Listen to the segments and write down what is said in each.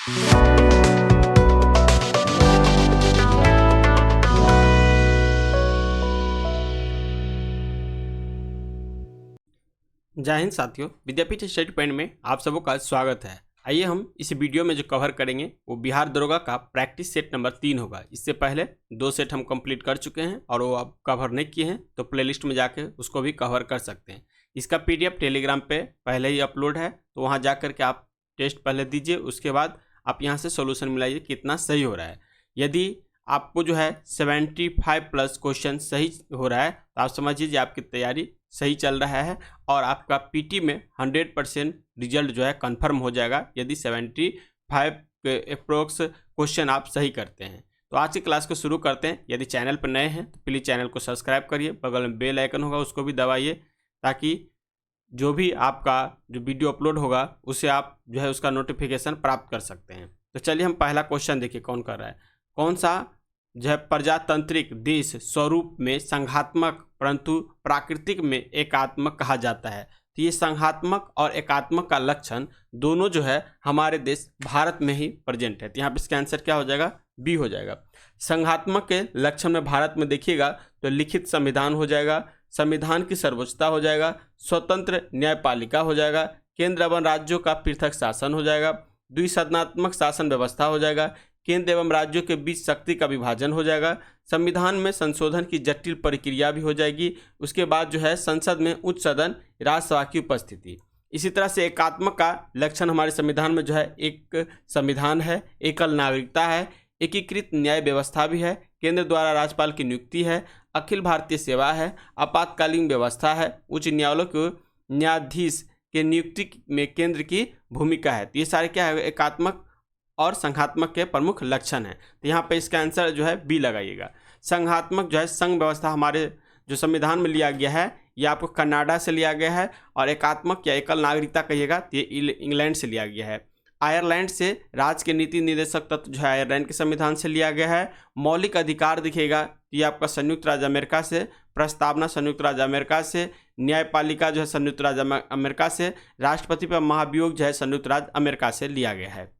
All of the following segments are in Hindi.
जय हिंद साथियों, विद्यापीठ स्टडी पॉइंट में आप सबका स्वागत है। आइए हम इस वीडियो में जो कवर करेंगे वो बिहार दरोगा का प्रैक्टिस सेट नंबर 3 होगा। इससे पहले 2 सेट हम कंप्लीट कर चुके हैं और वो आप कवर नहीं किए हैं तो प्लेलिस्ट में जाके उसको भी कवर कर सकते हैं। इसका PDF टेलीग्राम पे पहले ही अपलोड है, तो वहाँ जा कर के आप टेस्ट पहले दीजिए, उसके बाद आप यहाँ से सोल्यूशन मिलाइए कितना सही हो रहा है। यदि आपको जो है 75+ क्वेश्चन सही हो रहा है तो आप समझ लीजिए आपकी तैयारी सही चल रहा है और आपका PT में 100% रिजल्ट जो है कंफर्म हो जाएगा यदि 75 के अप्रोक्स क्वेश्चन आप सही करते हैं। तो आज की क्लास को शुरू करते हैं। यदि चैनल पर नए हैं तो प्लीज़ चैनल को सब्सक्राइब करिए, बगल में बेल आइकन होगा उसको भी दबाइए ताकि जो भी आपका जो वीडियो अपलोड होगा उसे आप जो है उसका नोटिफिकेशन प्राप्त कर सकते हैं। तो चलिए हम पहला क्वेश्चन देखिए कौन कर रहा है। कौन सा जो है प्रजातांत्रिक देश स्वरूप में संघात्मक परंतु प्राकृतिक में एकात्मक कहा जाता है। तो ये संघात्मक और एकात्मक का लक्षण दोनों जो है हमारे देश भारत में ही प्रेजेंट है। तो यहाँ पे इसका आंसर क्या हो जाएगा? बी हो जाएगा। संघात्मक के लक्षण में भारत में देखिएगा तो लिखित संविधान हो जाएगा, संविधान की सर्वोच्चता हो जाएगा, स्वतंत्र न्यायपालिका हो जाएगा, केंद्र एवं राज्यों का पृथक शासन हो जाएगा, द्विसदनात्मक शासन व्यवस्था हो जाएगा, केंद्र एवं राज्यों के बीच शक्ति का विभाजन हो जाएगा, संविधान में संशोधन की जटिल प्रक्रिया भी हो जाएगी, उसके बाद जो है संसद में उच्च सदन राज्यसभा की उपस्थिति। इसी तरह से एकात्मक का लक्षण हमारे संविधान में जो है एक संविधान है, एकल नागरिकता है, एकीकृत न्याय व्यवस्था भी है, केंद्र द्वारा राज्यपाल की नियुक्ति है, अखिल भारतीय सेवा है, आपातकालीन व्यवस्था है, उच्च न्यायालयों के न्यायाधीश के नियुक्ति में केंद्र की भूमिका है। तो ये सारे क्या है? एकात्मक और संघात्मक के प्रमुख लक्षण हैं। तो यहाँ पे इसका आंसर जो है बी लगाइएगा। संघात्मक जो है संघ व्यवस्था हमारे जो संविधान में लिया गया है ये आपको कनाडा से लिया गया है, और एकात्मक या एकल नागरिकता कहिएगा तो ये इंग्लैंड से लिया गया है। आयरलैंड से राज्य के नीति निर्देशक तत्व जो है आयरलैंड के संविधान से लिया गया है। मौलिक अधिकार दिखेगा तो ये आपका संयुक्त राज्य अमेरिका से, प्रस्तावना संयुक्त राज्य अमेरिका से, न्यायपालिका जो है संयुक्त राज्य अमेरिका से, राष्ट्रपति पर महाभियोग जो है संयुक्त राज्य अमेरिका से लिया गया है।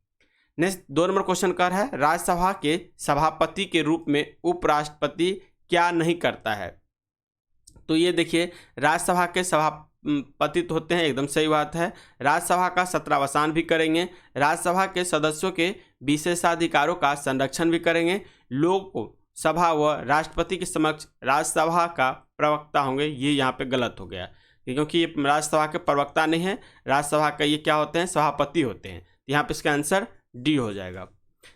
नेक्स्ट 2 नंबर क्वेश्चन कर है, राज्यसभा के सभापति के रूप में उपराष्ट्रपति क्या नहीं करता है। तो ये देखिए राज्यसभा के सभापति तो होते हैं, एकदम सही बात है। राज्यसभा का सत्रावसान भी करेंगे, राज्यसभा के सदस्यों के विशेषाधिकारों का संरक्षण भी करेंगे, लोकसभा व राष्ट्रपति के समक्ष राज्यसभा का प्रवक्ता होंगे। ये यहाँ पे गलत हो गया क्योंकि ये राज्यसभा के प्रवक्ता नहीं है, राज्यसभा का ये क्या होते हैं? सभापति होते हैं। यहाँ पे इसका आंसर डी हो जाएगा।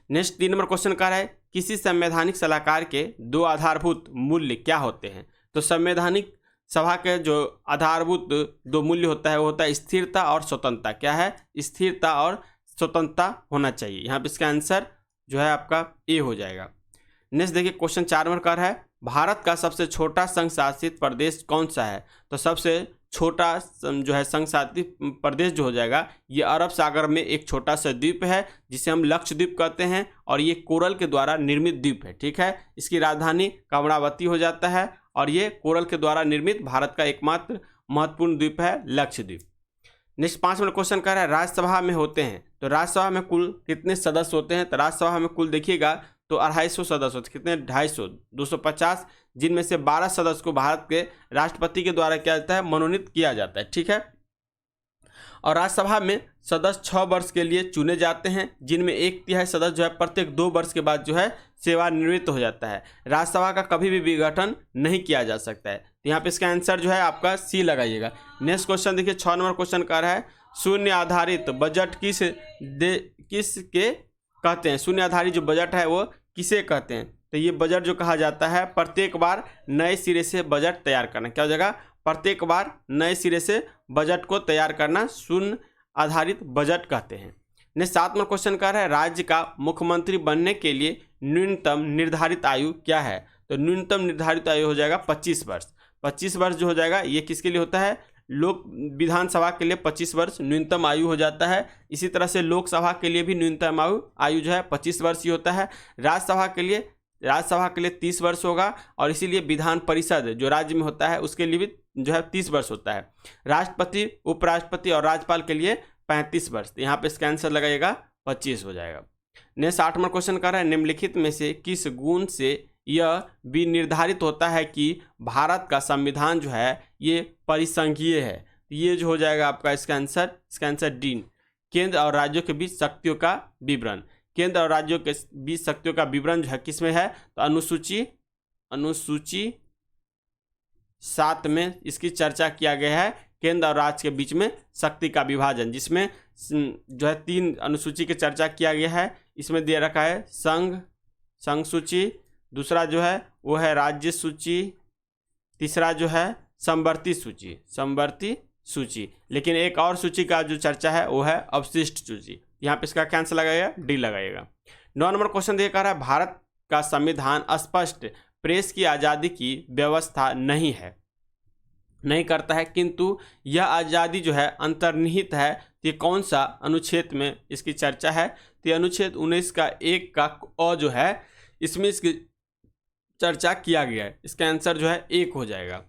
नेक्स्ट 3 नंबर क्वेश्चन का है, किसी संवैधानिक सलाहकार के 2 आधारभूत मूल्य क्या होते हैं। तो संवैधानिक सभा के जो आधारभूत 2 मूल्य होता है वो होता है स्थिरता और स्वतंत्रता। क्या है? स्थिरता और स्वतंत्रता होना चाहिए। यहाँ पे इसका आंसर जो है आपका ए हो जाएगा। नेक्स्ट देखिए क्वेश्चन 4 नंबर का है, भारत का सबसे छोटा संघ शासित प्रदेश कौन सा है। तो सबसे छोटा जो है संघ शासित प्रदेश जो हो जाएगा ये अरब सागर में एक छोटा सा द्वीप है जिसे हम लक्षद्वीप कहते हैं, और ये कोरल के द्वारा निर्मित द्वीप है। ठीक है, इसकी राजधानी कमरावती हो जाता है और ये कोरल के द्वारा निर्मित भारत का एकमात्र महत्वपूर्ण द्वीप है लक्षद्वीप। नेक्स्ट 5 नंबर क्वेश्चन कर रहा है, राज्यसभा में होते हैं तो राज्यसभा में कुल कितने सदस्य होते हैं। तो राज्यसभा में कुल देखिएगा तो 250 सदस्य होते हैं। कितने? 250, 250, जिनमें से 12 सदस्य को भारत के राष्ट्रपति के द्वारा किया जाता है, मनोनीत किया जाता है। ठीक है, और राज्यसभा में सदस्य 6 वर्ष के लिए चुने जाते हैं, जिनमें 1/3 सदस्य जो है प्रत्येक 2 वर्ष के बाद जो है सेवानिवृत्त हो जाता है। राज्यसभा का कभी भी विघटन नहीं किया जा सकता है। तो यहाँ पे इसका आंसर जो है आपका सी लगाइएगा। नेक्स्ट क्वेश्चन देखिए 6 नंबर क्वेश्चन का है, शून्य आधारित बजट किसके कहते हैं। शून्य आधारित जो बजट है वो किसे कहते हैं। तो ये बजट जो कहा जाता है प्रत्येक बार नए सिरे से बजट तैयार करना। क्या हो जाएगा? प्रत्येक बार नए सिरे से बजट को तैयार करना शून्य आधारित बजट कहते हैं। नेक्स्ट 7 नंबर क्वेश्चन का है, राज्य का मुख्यमंत्री बनने के लिए न्यूनतम निर्धारित आयु क्या है। तो न्यूनतम निर्धारित आयु हो जाएगा 25 वर्ष। 25 वर्ष जो हो जाएगा ये किसके लिए होता है? लोक विधानसभा के लिए 25 वर्ष न्यूनतम आयु हो जाता है। इसी तरह से लोकसभा के लिए भी न्यूनतम आयु जो है 25 वर्ष ही होता है। राज्यसभा के लिए 30 वर्ष होगा, और इसीलिए विधान परिषद जो राज्य में होता है उसके लिए भी जो है 30 वर्ष होता है। राष्ट्रपति, उपराष्ट्रपति और राज्यपाल के लिए 35 वर्ष। तो यहाँ पे इसका आंसर लगाइएगा 25 हो जाएगा। नेक्स्ट 8 नंबर क्वेश्चन कर रहा है निम्नलिखित में से किस गुण से यह भी निर्धारित होता है कि भारत का संविधान जो है ये परिसंघीय है। ये जो हो जाएगा आपका इसका आंसर डी, केंद्र और राज्यों के बीच शक्तियों का विवरण। केंद्र और राज्यों के बीच शक्तियों का विवरण जो है किसमें है, तो अनुसूची 7 में इसकी चर्चा किया गया है, केंद्र और राज्य के बीच में शक्ति का विभाजन, जिसमें जो है 3 अनुसूची की चर्चा किया गया है। इसमें दे रखा है संघ सूची, दूसरा जो है वो है राज्य सूची, तीसरा जो है समवर्ती सूची। लेकिन एक और सूची का जो चर्चा है वो है अवशिष्ट सूची। यहाँ पे इसका कैंसिल लगाइएगा, डी लगाइएगा। 9 नंबर क्वेश्चन देखा रहा है भारत का संविधान स्पष्ट प्रेस की आज़ादी की व्यवस्था नहीं करता है, किंतु यह आज़ादी जो है अंतर्निहित है। ये कौन सा अनुच्छेद में इसकी चर्चा है, तो अनुच्छेद 19 का 1 का अ जो है इसमें इसकी चर्चा किया गया है। इसका आंसर जो है 1 हो जाएगा।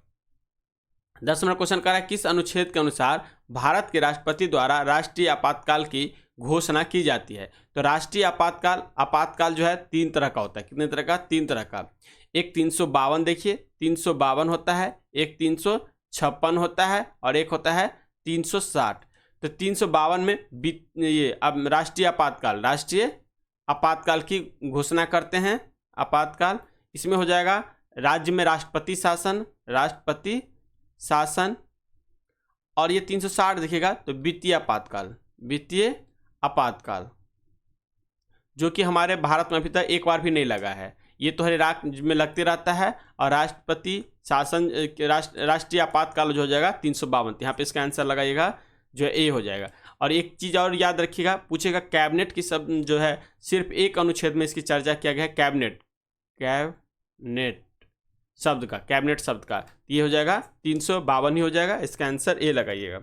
10 नंबर क्वेश्चन कर रहा है किस अनुच्छेद के अनुसार भारत के राष्ट्रपति द्वारा राष्ट्रीय आपातकाल की घोषणा की जाती है। तो राष्ट्रीय आपातकाल जो है 3 तरह का होता है। कितने तरह का, 3 तरह का। एक 352 देखिए 352 होता है, एक 356 होता है और एक होता है 360। तो 352 में ये अब राष्ट्रीय आपातकाल की घोषणा करते हैं। आपातकाल इसमें हो जाएगा राज्य में राष्ट्रपति शासन और ये 360 देखिएगा तो वित्तीय आपातकाल जो कि हमारे भारत में अभी तक एक बार भी नहीं लगा है। ये तो हर राज्य में लगते रहता है और राष्ट्रपति शासन राष्ट्रीय आपातकाल जो हो जाएगा 352। यहाँ पे इसका आंसर लगाइएगा जो है ए हो जाएगा। और एक चीज़ और याद रखिएगा, पूछेगा कैबिनेट की सब जो है सिर्फ एक अनुच्छेद में इसकी चर्चा किया गया है, कैबिनेट शब्द का ये हो जाएगा 352 ही हो जाएगा। इसका आंसर ए लगाइएगा।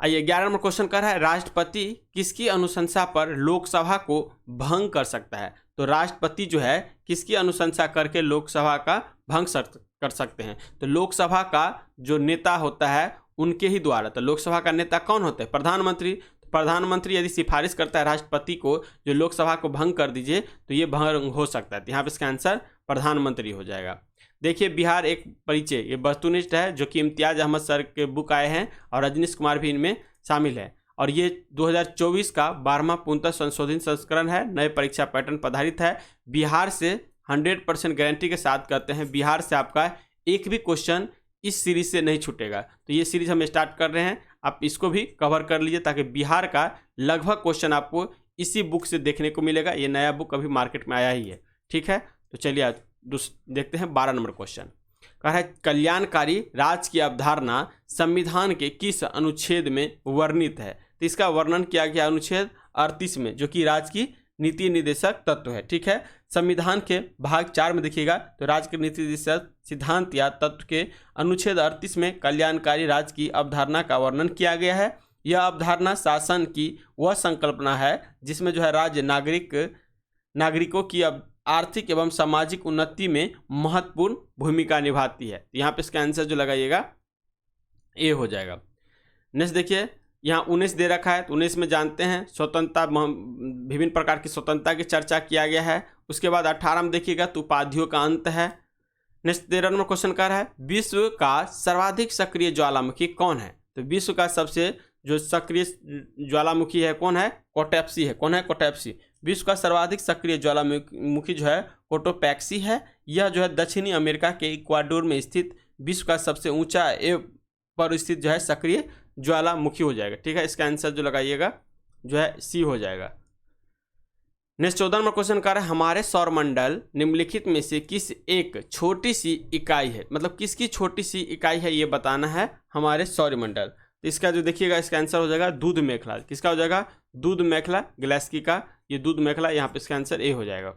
आइए 11 नंबर क्वेश्चन कर रहा है राष्ट्रपति किसकी अनुशंसा पर लोकसभा को भंग कर सकता है। तो राष्ट्रपति जो है किसकी अनुशंसा करके लोकसभा का भंग कर सकते हैं, तो लोकसभा का जो नेता होता है उनके ही द्वारा। तो लोकसभा का नेता कौन होता है, प्रधानमंत्री। प्रधानमंत्री यदि सिफारिश करता है राष्ट्रपति को जो लोकसभा को भंग कर दीजिए तो ये भंग हो सकता है। तो यहाँ पे इसका आंसर प्रधानमंत्री हो जाएगा। देखिए बिहार एक परिचय, ये वस्तुनिष्ठ है जो कि इम्तियाज अहमद सर के बुक आए हैं और रजनीश कुमार भी इनमें शामिल है। और ये 2024 का 12वां पूर्णतः संशोधित संस्करण है। नए परीक्षा पैटर्न पर आधारित है। बिहार से 100% गारंटी के साथ कहते हैं, बिहार से आपका एक भी क्वेश्चन इस सीरीज से नहीं छूटेगा। तो ये सीरीज हम स्टार्ट कर रहे हैं, आप इसको भी कवर कर लीजिए ताकि बिहार का लगभग क्वेश्चन आपको इसी बुक से देखने को मिलेगा। ये नया बुक अभी मार्केट में आया ही है, ठीक है। तो चलिए देखते हैं 12 नंबर क्वेश्चन। कह रहा है कल्याणकारी राज्य की अवधारणा संविधान के किस अनुच्छेद में वर्णित है। तो इसका वर्णन किया गया अनुच्छेद 38 में, जो कि राज्य की नीति निर्देशक तत्व है, ठीक है। संविधान के भाग 4 में देखिएगा तो राज्य के नीति निर्देशक सिद्धांत या तत्व के अनुच्छेद 38 में कल्याणकारी राज्य की अवधारणा का वर्णन किया गया है। यह अवधारणा शासन की वह संकल्पना है जिसमें जो है राज्य नागरिकों की आर्थिक एवं सामाजिक उन्नति में महत्वपूर्ण भूमिका निभाती है। यहाँ पे इसका आंसर जो लगाइएगा ए हो जाएगा। नेक्स्ट देखिए यहाँ 19 दे रखा है, तो 19 में जानते हैं स्वतंत्रता, विभिन्न प्रकार की स्वतंत्रता की चर्चा किया गया है। उसके बाद 18 में देखिएगा तो उपाधियों का अंत है। नेक्स्ट 13 नंबर क्वेश्चन कर रहा है विश्व का सर्वाधिक सक्रिय ज्वालामुखी कौन है। तो विश्व का सबसे जो सक्रिय ज्वालामुखी है कौन है, कोटोपैक्सी है। कौन है, कोटोपैक्सी। विश्व का सर्वाधिक सक्रिय ज्वालामुखी जो है कोटोपैक्सी है। यह जो है दक्षिणी अमेरिका के इक्वाडोर में स्थित विश्व का सबसे ऊंचा पर स्थित जो है सक्रिय ज्वालामुखी हो जाएगा, ठीक है। इसका आंसर जो लगाइएगा जो है सी हो जाएगा। नेक्स्ट 14 नंबर क्वेश्चन कर रहा है हमारे सौरमंडल निम्नलिखित में से किस एक छोटी सी इकाई है। मतलब किसकी छोटी सी इकाई है ये बताना है हमारे सौरमंडल। तो इसका जो देखिएगा इसका आंसर हो जाएगा दूध मेखला। किसका हो जाएगा, दूध मेखला, ग्लेस्की का ये दूध मेखला। यहाँ पे इसका आंसर ए हो जाएगा।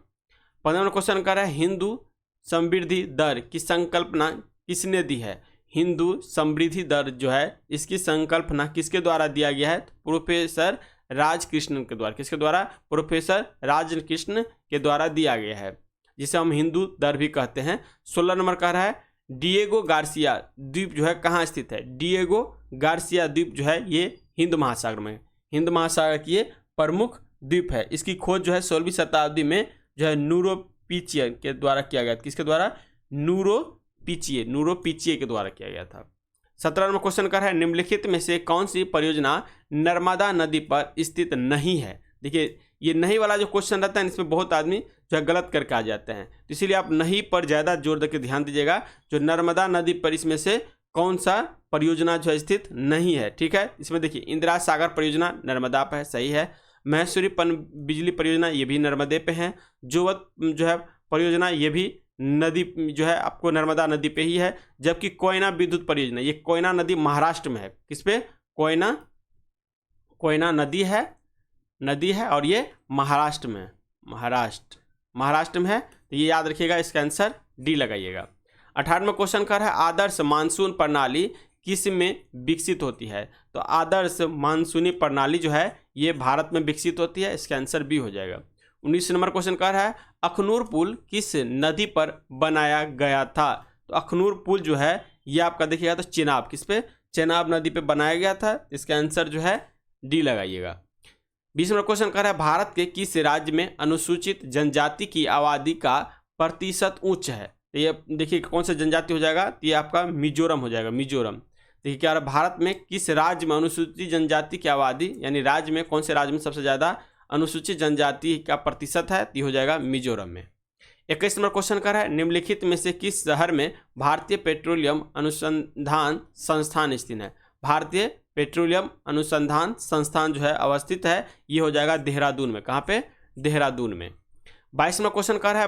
15 नंबर क्वेश्चन कर रहा है हिंदू समृद्धि दर की संकल्पना किसने दी है। हिंदू समृद्धि दर जो है इसकी संकल्पना किसके द्वारा दिया गया है, प्रोफेसर राजकृष्णन के द्वारा। किसके द्वारा, प्रोफेसर राजकृष्ण के द्वारा दिया गया है, जिसे हम हिंदू दर भी कहते हैं। 16 नंबर कह रहा है डिएगो गार्सिया द्वीप जो है कहाँ स्थित है। डिएगो गार्सिया द्वीप जो है ये हिंद महासागर में, हिंद महासागर की ये प्रमुख द्वीप है। इसकी खोज जो है 16वीं शताब्दी में जो है नूरोपीचिए के द्वारा किया गया था। किसके द्वारा? नूरोपीचिए के द्वारा किया गया था। 17 नंबर क्वेश्चन कर है निम्नलिखित में से कौन सी परियोजना नर्मदा नदी पर स्थित नहीं है। देखिए ये नहीं वाला जो क्वेश्चन रहता है इसमें बहुत आदमी जो है गलत करके आ जाते हैं, तो इसीलिए आप नहीं पर ज़्यादा जोर देकर ध्यान दीजिएगा। जो नर्मदा नदी पर इसमें से कौन सा परियोजना जो है स्थित नहीं है, ठीक है। इसमें देखिए इंदिरा सागर परियोजना नर्मदा पर है, सही है। महेश्वरी पन बिजली परियोजना ये भी नर्मदे पे है। जोवत जो है परियोजना ये भी नदी जो है आपको नर्मदा नदी पे ही है। जबकि कोयना विद्युत परियोजना ये कोयना नदी महाराष्ट्र में है। किस पे? कोयना नदी है और ये महाराष्ट्र में, महाराष्ट्र में है, तो ये याद रखिएगा। इसका आंसर डी लगाइएगा। 18वां क्वेश्चन कर है आदर्श मानसून प्रणाली किस में विकसित होती है। तो आदर्श मानसूनी प्रणाली जो है ये भारत में विकसित होती है, इसका आंसर बी हो जाएगा। 19 नंबर क्वेश्चन कर है अखनूर पुल किस नदी पर बनाया गया था। तो अखनूर पुल जो है ये आपका देखिएगा तो चेनाब, किस पे? चेनाब नदी पे बनाया गया था, इसका आंसर जो है डी लगाइएगा। 20 नंबर क्वेश्चन कर है भारत के किस राज्य में अनुसूचित जनजाति की आबादी का प्रतिशत उच्च है। तो ये देखिए कौन सा जनजाति हो जाएगा, तो ये आपका मिजोरम हो जाएगा, मिजोरम। देखिए क्या भारत में किस राज्य में अनुसूचित जनजाति की आबादी, यानी राज्य में कौन से राज्य में सबसे ज़्यादा अनुसूचित जनजाति का प्रतिशत है, तो ये हो जाएगा मिजोरम में। 21 नंबर क्वेश्चन कर है निम्नलिखित में से किस शहर में भारतीय पेट्रोलियम अनुसंधान संस्थान स्थित है। भारतीय पेट्रोलियम अनुसंधान संस्थान जो है अवस्थित है, ये हो जाएगा देहरादून में। कहाँ पे? देहरादून में। 22 नंबर क्वेश्चन कर है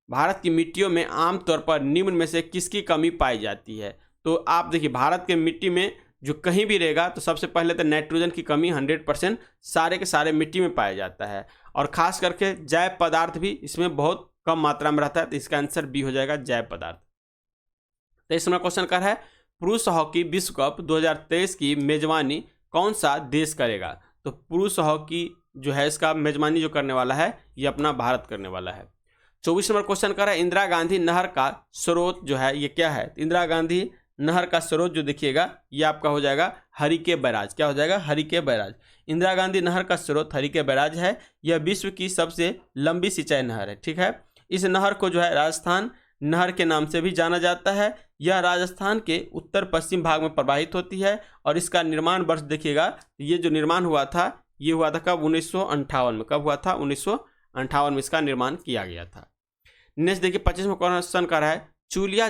भारत की मिट्टियों में आमतौर पर निम्न में से किसकी कमी पाई जाती है। तो आप देखिए भारत के मिट्टी में जो कहीं भी रहेगा तो सबसे पहले तो नाइट्रोजन की कमी 100% सारे के सारे मिट्टी में पाया जाता है, और खास करके जैव पदार्थ भी इसमें बहुत कम मात्रा में रहता है, तो इसका आंसर बी हो जाएगा जैव पदार्थ। 23 नंबर क्वेश्चन कर है पुरुष हॉकी विश्व कप 2023 की मेजबानी कौन सा देश करेगा। तो पुरुष हॉकी जो है इसका मेजबानी जो करने वाला है ये अपना भारत करने वाला है। 24 नंबर क्वेश्चन कर है इंदिरा गांधी नहर का स्रोत जो है ये क्या है। इंदिरा गांधी नहर का स्रोत जो देखिएगा ये आपका हो जाएगा हरिके बैराज। क्या हो जाएगा? हरिके बैराज। इंदिरा गांधी नहर का स्रोत हरिके बैराज है। यह विश्व की सबसे लंबी सिंचाई नहर है, ठीक है। इस नहर को जो है राजस्थान नहर के नाम से भी जाना जाता है। यह राजस्थान के उत्तर पश्चिम भाग में प्रवाहित होती है, और इसका निर्माण वर्ष देखिएगा ये जो निर्माण हुआ था ये हुआ था कब? 1958 में। कब हुआ था? 1958 में इसका निर्माण किया गया था। नेक्स्ट देखिए 25वां क्वेश्चन का है चूलिया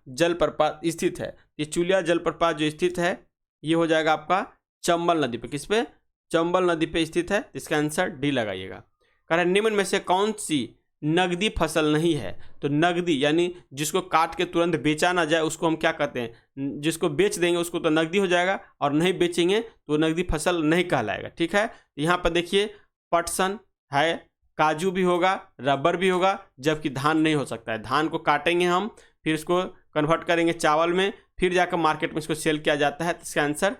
जलप्रपात स्थित है। ये चूलिया जलप्रपात जो स्थित है ये हो जाएगा आपका चंबल नदी पे। किस पे? चंबल नदी पे स्थित है, इसका आंसर डी लगाइएगा। कह रहा है निम्न में से कौन सी नगदी फसल नहीं है। तो नगदी यानी जिसको काट के तुरंत बेचा ना जाए उसको हम क्या कहते हैं? जिसको बेच देंगे उसको तो नगदी हो जाएगा, और नहीं बेचेंगे तो नगदी फसल नहीं कहलाएगा, ठीक है। यहाँ पर देखिए पटसन है, काजू भी होगा, रबर भी होगा, जबकि धान नहीं हो सकता है। धान को काटेंगे हम, फिर इसको कन्वर्ट करेंगे चावल में, फिर जाकर मार्केट में इसको सेल किया जाता है, तो इसका आंसर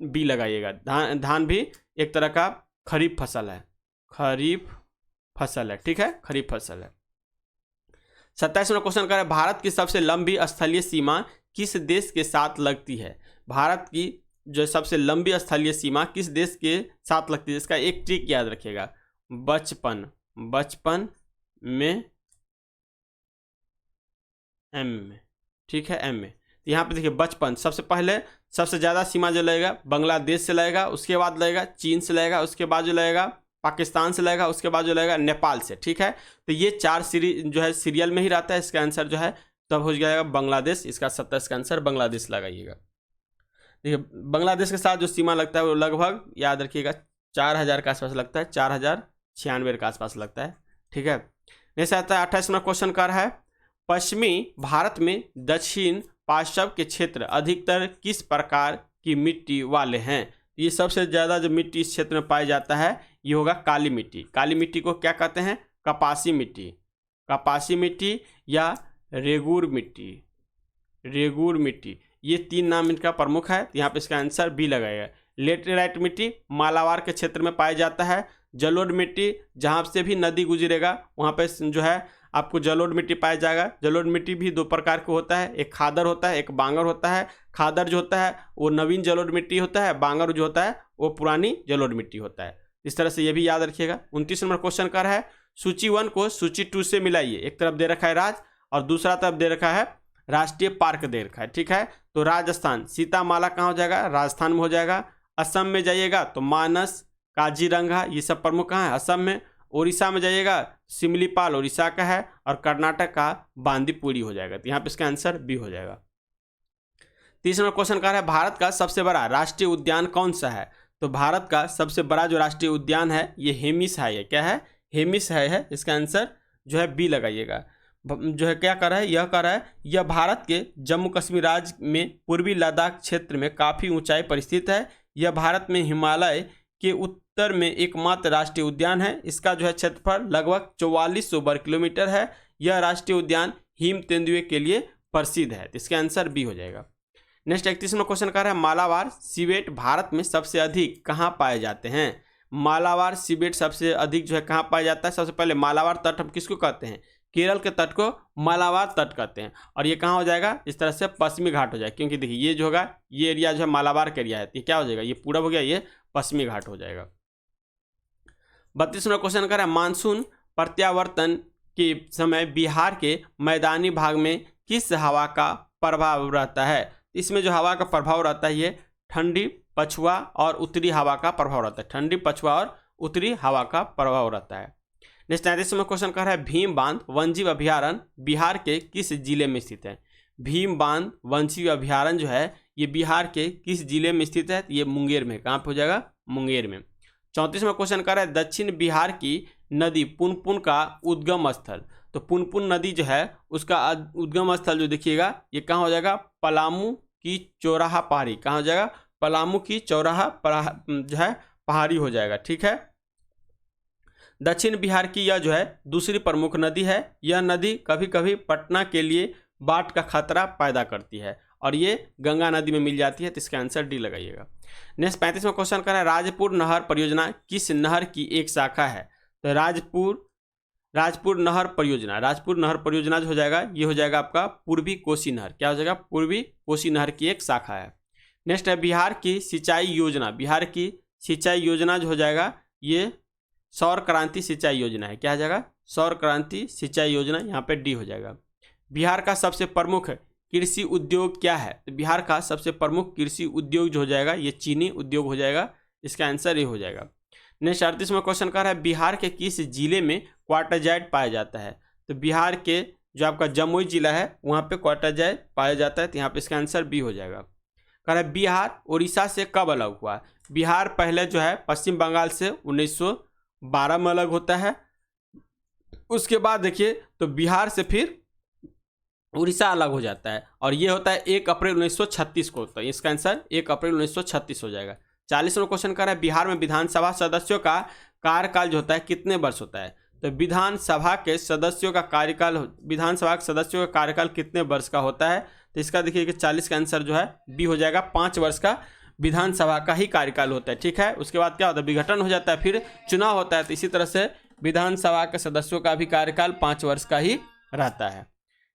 बी लगाइएगा। धान भी एक तरह का खरीफ फसल है, ठीक है, खरीफ फसल है। 27वां क्वेश्चन कर भारत की सबसे लंबी स्थलीय सीमा किस देश के साथ लगती है। भारत की जो सबसे लंबी स्थलीय सीमा किस देश के साथ लगती है, इसका एक ट्रिक याद रखिएगा, बचपन में एम में, ठीक है, एम में। तो यहाँ पे देखिए बचपन सबसे पहले सबसे ज़्यादा सीमा जो लगेगा बांग्लादेश से लगेगा, उसके बाद लगेगा चीन से लगेगा, उसके बाद जो लगेगा पाकिस्तान से लगेगा, उसके बाद जो लगेगा नेपाल से, ठीक है। तो ये 4 सीरीज जो है सीरियल में ही रहता है, इसका आंसर जो है तब हो जाएगा बांग्लादेश। इसका 27 का आंसर बांग्लादेश लगाइएगा। देखिए बांग्लादेश के साथ जो सीमा लगता है वो लगभग याद रखिएगा 4000 के आसपास लगता है, 4096 के आसपास लगता है, ठीक है। जैसे आता है 28वां क्वेश्चन का है पश्चिमी भारत में दक्षिण पाश्चात्य के क्षेत्र अधिकतर किस प्रकार की मिट्टी वाले हैं। ये सबसे ज़्यादा जो मिट्टी इस क्षेत्र में पाया जाता है ये होगा काली मिट्टी। काली मिट्टी को क्या कहते हैं? कपासी मिट्टी या रेगूर मिट्टी, ये 3 नाम इनका प्रमुख है। यहाँ पे इसका आंसर बी लगाएगा। लेटेराइट मिट्टी मालाबार के क्षेत्र में पाया जाता है। जलोढ़ मिट्टी जहाँ से भी नदी गुजरेगा वहाँ पे जो है आपको जलोढ़ मिट्टी पाया जाएगा। जलोढ़ मिट्टी भी 2 प्रकार का होता है, एक खादर होता है, एक बांगर होता है। खादर जो होता है वो नवीन जलोढ़ मिट्टी होता है, बांगर जो होता है वो पुरानी जलोढ़ मिट्टी होता है। इस तरह से ये भी याद रखिएगा। 29 नंबर क्वेश्चन कर रहा है सूची 1 को सूची 2 से मिलाइए। एक तरफ दे रखा है राज और दूसरा तरफ दे रखा है राष्ट्रीय पार्क दे रखा है, ठीक है। तो राजस्थान सीतामाला कहाँ हो जाएगा, राजस्थान में हो जाएगा। असम में जाइएगा तो मानस, काजीरंगा ये सब प्रमुख कहाँ है, असम में। उड़ीसा में जाइएगा सिमलीपाल उड़ीसा का है और कर्नाटक का बांदीपुरी हो जाएगा। तो यहाँ पे इसका आंसर बी हो जाएगा। 30 नंबर क्वेश्चन कह रहा है भारत का सबसे बड़ा राष्ट्रीय उद्यान कौन सा है। तो भारत का सबसे बड़ा जो राष्ट्रीय उद्यान है ये हेमिस है। ये क्या है, हेमिस है। इसका आंसर जो है बी लगाइएगा। जो है क्या कर रहा है, यह कर रहा है यह भारत के जम्मू कश्मीर राज्य में पूर्वी लद्दाख क्षेत्र में काफ़ी ऊंचाई पर स्थित है। यह भारत में हिमालय के उत्तर में एकमात्र राष्ट्रीय उद्यान है। इसका जो है क्षेत्रफल लगभग 4400 वर्ग किलोमीटर है। यह राष्ट्रीय उद्यान हिम तेंदुए के लिए प्रसिद्ध है। तो इसका आंसर बी हो जाएगा। नेक्स्ट 31 में क्वेश्चन कर रहा है मालाबार सीवेट भारत में सबसे अधिक कहाँ पाए जाते हैं। मालाबार सीवेट सबसे अधिक जो है कहाँ पाया जाता है। सबसे पहले मालाबार तट हम किसको कहते हैं, केरल के तट को मालाबार तट कहते हैं। और ये कहाँ हो जाएगा, इस तरह से पश्चिमी घाट हो जाएगा, क्योंकि देखिए ये जो होगा ये एरिया जो है मालाबार का एरिया है। ये क्या हो जाएगा, ये पूरब हो गया, ये पश्चिमी घाट हो जाएगा। 32 में क्वेश्चन कर रहा है मानसून प्रत्यावर्तन के समय बिहार के मैदानी भाग में किस हवा का प्रभाव रहता है। इसमें जो हवा का प्रभाव रहता है ये ठंडी पछुआ और उत्तरी हवा का प्रभाव रहता है। ठंडी पछुआ और उत्तरी हवा का प्रभाव रहता है। नेक्स्ट 33 में क्वेश्चन कर रहा है भीम बांध वन्यजीव अभ्यारण्य बिहार के किस जिले में स्थित है। भीम बांध वन्यजीव अभ्यारण्य जो है ये बिहार के किस जिले में स्थित है। ये मुंगेर में, कहाँ पे हो जाएगा, मुंगेर में। 34 में क्वेश्चन कर रहा है दक्षिण बिहार की नदी पुनपुन का उद्गम स्थल। तो पुनपुन नदी जो है उसका उद्गम स्थल जो देखिएगा ये कहाँ हो जाएगा, पलामू की चौराहा पहाड़ी। कहाँ हो जाएगा, पलामू की चौराहा जो है पहाड़ी हो जाएगा, ठीक है। दक्षिण बिहार की यह जो है दूसरी प्रमुख नदी है। यह नदी कभी कभी पटना के लिए बाढ़ का खतरा पैदा करती है और ये गंगा नदी में मिल जाती है। तो इसका आंसर डी लगाइएगा। नेक्स्ट 35 में क्वेश्चन कर रहा है राजपुर नहर परियोजना किस नहर की एक शाखा है। तो राजपुर नहर परियोजना, राजपुर नहर परियोजना जो हो जाएगा ये हो जाएगा आपका पूर्वी कोसी नहर। क्या हो जाएगा, पूर्वी कोसी नहर की एक शाखा है। नेक्स्ट है बिहार की सिंचाई योजना। बिहार की सिंचाई योजना जो हो जाएगा ये सौर क्रांति सिंचाई योजना है। क्या हो जाएगा, सौर क्रांति सिंचाई योजना, यहाँ पे डी हो जाएगा। बिहार का सबसे प्रमुख कृषि उद्योग क्या है। तो बिहार का सबसे प्रमुख कृषि उद्योग जो हो जाएगा ये चीनी उद्योग हो जाएगा। इसका आंसर ये हो जाएगा। नेक्स्ट 38 में क्वेश्चन कर रहा है बिहार के किस जिले में क्वार्टरजाइट पाया जाता है। तो बिहार के जो आपका जमुई जिला है वहाँ पे क्वार्टरजाइट पाया जाता है। तो यहाँ पे इसका आंसर बी हो जाएगा। कह रहा है बिहार उड़ीसा से कब अलग हुआ। बिहार पहले जो है पश्चिम बंगाल से 1912 में अलग होता है। उसके बाद देखिए तो बिहार से फिर उड़ीसा अलग हो जाता है और ये होता है 1 अप्रैल 1936 को होता है। इसका आंसर 1 अप्रैल 1936 हो जाएगा। 40 में क्वेश्चन कर रहा है बिहार में विधानसभा सदस्यों का कार्यकाल जो होता है कितने वर्ष होता है। तो विधानसभा के सदस्यों का कार्यकाल कितने वर्ष का होता है। तो इसका देखिए कि 40 का आंसर जो है बी हो जाएगा। 5 वर्ष का विधानसभा का ही कार्यकाल होता है, ठीक है। उसके बाद क्या होता है, विघटन हो जाता है, फिर चुनाव होता है। तो इसी तरह से विधानसभा के सदस्यों का भी कार्यकाल 5 वर्ष का ही रहता है।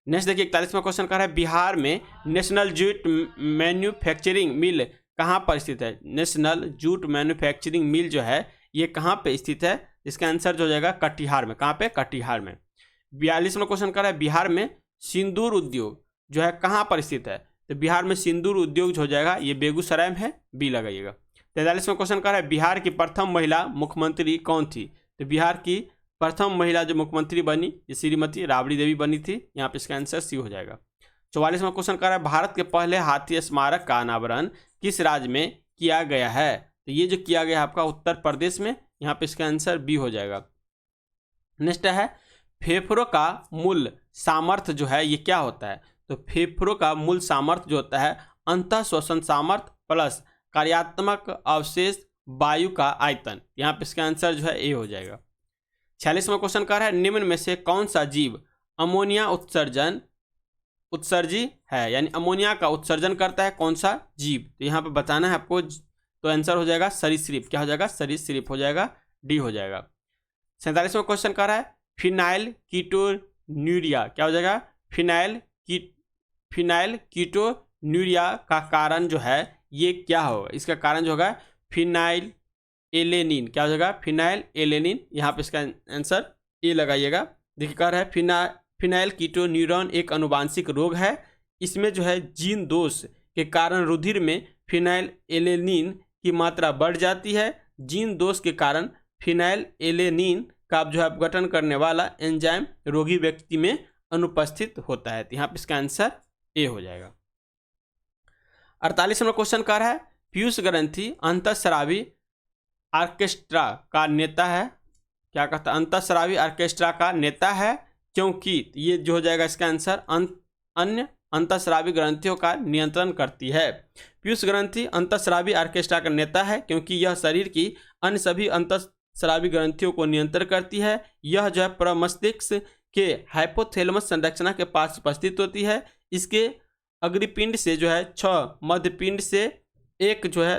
नेक्स्ट देखिए 41वां क्वेश्चन कर रहा है बिहार में नेशनल जूट मैन्युफैक्चरिंग मिल कहाँ पर स्थित है। नेशनल जूट मैन्युफैक्चरिंग मिल जो है ये कहाँ पे स्थित है। इसका आंसर जो हो जाएगा कटिहार में। कहाँ पे, कटिहार में। 42वां क्वेश्चन कर रहा है बिहार में सिंदूर उद्योग जो है कहाँ पर स्थित है। तो बिहार में सिंदूर उद्योग जो हो जाएगा ये बेगूसराय में है, बी लगाइएगा। 43वां क्वेश्चन कर रहा है बिहार की प्रथम महिला मुख्यमंत्री कौन थी। तो बिहार की प्रथम महिला जो मुख्यमंत्री बनी ये श्रीमती राबड़ी देवी बनी थी। यहाँ पे इसका आंसर सी हो जाएगा। 44वां क्वेश्चन कर रहा है भारत के पहले हाथी स्मारक का अनावरण किस राज्य में किया गया है। तो ये जो किया गया है आपका उत्तर प्रदेश में। यहाँ पे इसका आंसर बी हो जाएगा। नेक्स्ट है फेफड़ों का मूल सामर्थ्य जो है ये क्या होता है। तो फेफड़ों का मूल सामर्थ्य जो होता है अंतः श्वसन सामर्थ्य प्लस कार्यात्मक अवशेष वायु का आयतन। यहाँ पे इसका आंसर जो है ए हो जाएगा। 46वां क्वेश्चन कर रहा है निम्न में से कौन सा जीव अमोनिया उत्सर्जी है, यानी अमोनिया का उत्सर्जन करता है कौन सा जीव। तो यहाँ पे बताना है आपको। तो आंसर हो जाएगा सरीसृप। क्या हो जाएगा, सरीसृप हो जाएगा, डी हो जाएगा। 47वां क्वेश्चन कर रहा है फिनाइल कीटोन्यूरिया क्या हो जाएगा, फिनाइल कीटोन्यूरिया न्यूरिया का कारण जो है ये क्या होगा? इसका कारण जो होगा फिनाइल एलेनिन। क्या हो जाएगा? Phenyl alanine. यहाँ पे इसका आंसर ए लगाइएगा। देखिए कह रहा है फिनाइल कीटोन्यूरॉन एक अनुवांशिक रोग है। इसमें जो है जीन दोष के कारण रुधिर में फिनाइल एलेनिन की मात्रा बढ़ जाती है। जीन दोष के कारण फिनाइल एलेनिन का जो है अपघटन करने वाला एंजाइम रोगी व्यक्ति में अनुपस्थित होता है। तो यहाँ पे इसका आंसर ए हो जाएगा। 48 नंबर क्वेश्चन कर रहा है पीयूष ग्रंथि अंतःस्रावी ऑर्केस्ट्रा का नेता है। क्या कहता है? अंतःस्रावी ऑर्केस्ट्रा का नेता है क्योंकि ये जो हो जाएगा इसका आंसर अन्य अंतःस्रावी ग्रंथियों का नियंत्रण करती है। पीयूष ग्रंथि अंतःस्रावी ऑर्केस्ट्रा का नेता है क्योंकि यह शरीर की अन्य सभी अंतःस्रावी ग्रंथियों को नियंत्रण करती है। यह जो है प्रमस्तिष्क के हाइपोथैलेमस संरचना के पास उपस्थित होती है। इसके अग्रपिंड से जो है 6, मध्यपिंड से 1 जो है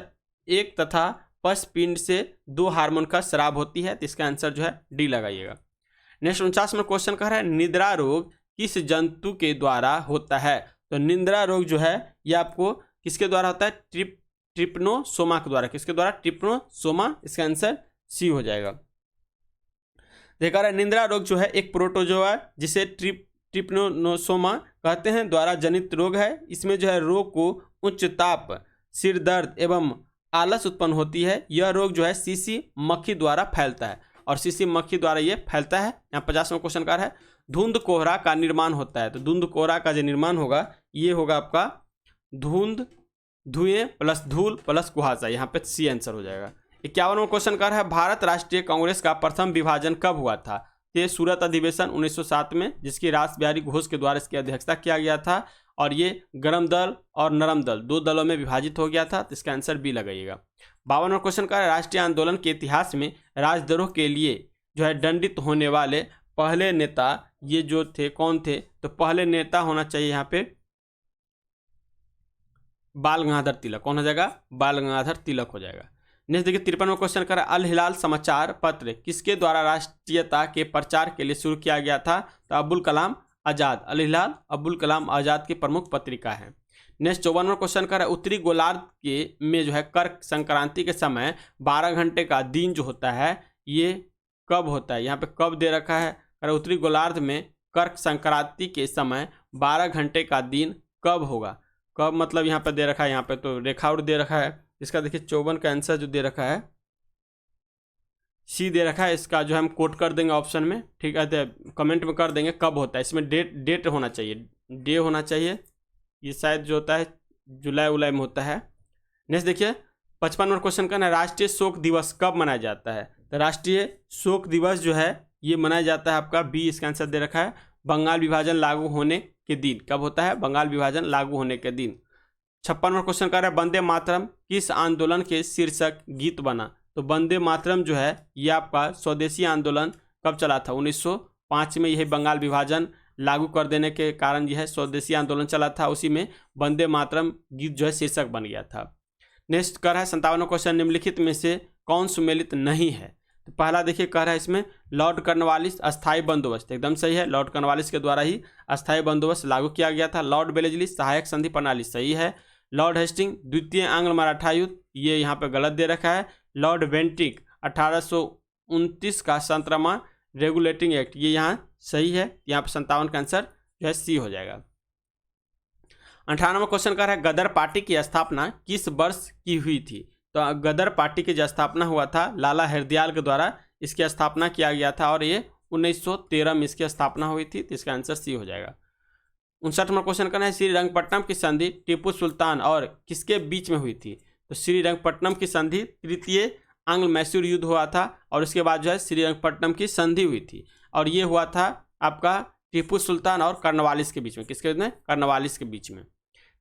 1 तथा पश्चपिंड से 2 हार्मोन का स्राव होती है। तो इसका आंसर जो है डी लगाइएगा। नेक्स्ट 49 में क्वेश्चन कह रहा है निद्रा रोग किस जंतु के द्वारा होता है? तो निद्रा रोग जो है ये आपको किसके द्वारा होता है? ट्रिप्नोसोमा के द्वारा। किसके द्वारा? ट्रिप्नोसोमा। इसका आंसर सी हो जाएगा। देखा रहा है निद्रा रोग जो है एक प्रोटोजोआ जिसे ट्रिप्नोसोमा कहते हैं द्वारा जनित रोग है। इसमें जो है रोग को उच्च ताप, सिर दर्द एवं आलस उत्पन्न होती है। यह रोग जो है सीसी मक्खी द्वारा फैलता है और सीसी मक्खी द्वारा ये फैलता है। यहाँ 50वां क्वेश्चन का है धुंध कोहरा का निर्माण होता है। तो धुंध कोहरा का जो निर्माण होगा ये होगा आपका धुंध, धुएं प्लस धूल प्लस कुहासा। यहाँ पे सी आंसर हो जाएगा। 51वां क्वेश्चन का है भारत राष्ट्रीय कांग्रेस का प्रथम विभाजन कब हुआ था? ये सूरत अधिवेशन 1907 में, जिसकी रास बिहारी घोष के द्वारा इसकी अध्यक्षता किया गया था और ये गरम दल और नरम दल 2 दलों में विभाजित हो गया था। तो इसका आंसर बी लगाइएगा। 52वां क्वेश्चन का राष्ट्रीय आंदोलन के इतिहास में राजद्रोह के लिए जो है दंडित होने वाले पहले नेता ये जो थे कौन थे? तो पहले नेता होना चाहिए यहाँ पे बाल गंगाधर तिलक। कौन हो जाएगा? बाल गंगाधर तिलक हो जाएगा। नेक्स्ट देखिए 53वां क्वेश्चन कर अल हिलाल समाचार पत्र किसके द्वारा राष्ट्रीयता के प्रचार के लिए शुरू किया गया था? तो अब्दुल कलाम आज़ाद। अल हिलाल अब्दुल कलाम आज़ाद की प्रमुख पत्रिका है। नेक्स्ट 54वां क्वेश्चन कर उत्तरी गोलार्ध के में जो है कर्क संक्रांति के समय 12 घंटे का दिन जो होता है ये कब होता है? यहाँ पे कब दे रखा है? उत्तरी गोलार्ध में कर्क संक्रांति के समय 12 घंटे का दिन कब होगा? कब मतलब यहाँ पे दे रखा है, यहाँ पे तो रेखाउट दे रखा है। इसका देखिए 54 का आंसर जो दे रखा है सी दे रखा है। इसका जो हम कोट कर देंगे ऑप्शन में, ठीक है? तो कमेंट में कर देंगे कब होता है। इसमें डेट होना चाहिए, डे होना चाहिए। ये शायद जो होता है जुलाई उलाई में होता है। नेक्स्ट देखिए 55वां क्वेश्चन का ना राष्ट्रीय शोक दिवस कब मनाया जाता है? तो राष्ट्रीय शोक दिवस जो है ये मनाया जाता है आपका बी। इसका आंसर दे रखा है बंगाल विभाजन लागू होने के दिन। कब होता है? बंगाल विभाजन लागू होने के दिन। 56वां क्वेश्चन कर रहा है वंदे मातरम किस आंदोलन के शीर्षक गीत बना? तो वंदे मातरम जो है ये आपका स्वदेशी आंदोलन कब चला था? 1905 में। यही बंगाल विभाजन लागू कर देने के कारण यह स्वदेशी आंदोलन चला था, उसी में वंदे मातरम गीत जो है शीर्षक बन गया था। नेक्स्ट कर रहा है 57वां क्वेश्चन निम्नलिखित में से कौन सुमेलित नहीं है? तो पहला देखिए कह रहा है इसमें लॉर्ड कॉर्नवालिस अस्थायी बंदोबस्त एकदम सही है। लॉर्ड कॉर्नवालिस के द्वारा ही अस्थायी बंदोबस्त लागू किया गया था। लॉर्ड वेलेस्ली सहायक संधि प्रणाली सही है। लॉर्ड हेस्टिंग द्वितीय आंग्ल मराठा युद्ध ये यहाँ पे गलत दे रखा है। लॉर्ड बेंटिक 1829 का संतरमा रेगुलेटिंग एक्ट ये यहाँ सही है। यहाँ पे 57 का आंसर जो है सी हो जाएगा। 58वां क्वेश्चन का है गदर पार्टी की स्थापना किस वर्ष की हुई थी? तो गदर पार्टी की जो स्थापना हुआ था लाला हरदयाल के द्वारा इसकी स्थापना किया गया था और ये 1913 में इसकी स्थापना हुई थी। तो इसका आंसर सी हो जाएगा। 59वां क्वेश्चन करना है श्रीरंगपट्टनम की संधि टीपू सुल्तान और किसके बीच में हुई थी? तो श्रीरंगपट्टनम की संधि तृतीय आंग्ल मैसूर युद्ध हुआ था और उसके बाद जो है श्रीरंगपट्टनम की संधि हुई थी और ये हुआ था आपका टीपू सुल्तान और कॉर्नवालिस के बीच में। किसके बीच में? कॉर्नवालिस के बीच में।